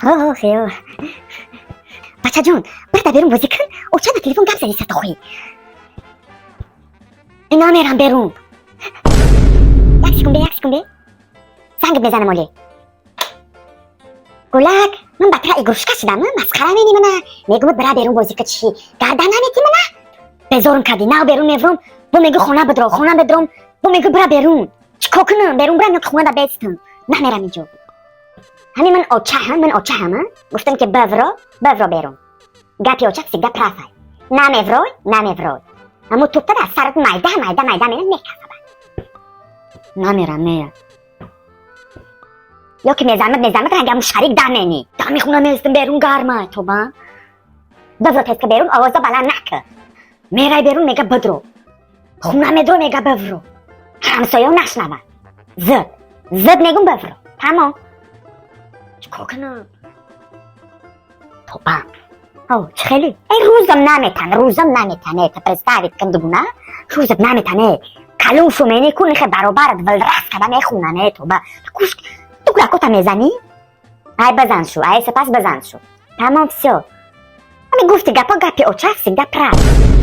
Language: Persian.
خیلی بچه جون برده برون بازی کن او چند تلفن گپ زدی ستا خویی اینا میرم برون یک سکونده زنگ بزنم اولی گلک من بطره ایگوشکا شدم مسخره مینی منه میگم برا برون بازی که چی گردن نمیتی منه بزارم کردی نه برون میفرم بو میگو خونه بدرم بو میگو برا برون چیکار کنم برون برم یا خونه دا بیستم نمیرم اینجا همین من اوچه هم گفتم که بفرو برون گپی اوچک سی گپ رفای نمیفروی اما توپ از سرت مایده مینه میکسه نمیرم یا که میزنمت رنگم شریک دمینی دمی خونه میستم برون گرمه تو با بفرو تست که برون آوازا بلند نکه میرای برون میگه بدرو خونه میدرو میگه بفرو همسایه نشنون زد میگم بفرو تمام چکو کنم تو با چه خیلی ای روزم نمیتنه تپرستاوید کندگونه روزم نمیتنه کلوشو مینی کنی خیلی برابرد ولرس کده میخوننه تو با تو کلکوتا میزنی؟ ای بزن شو تمام سیو همین گفتی گپی اوچه سی گپ رفت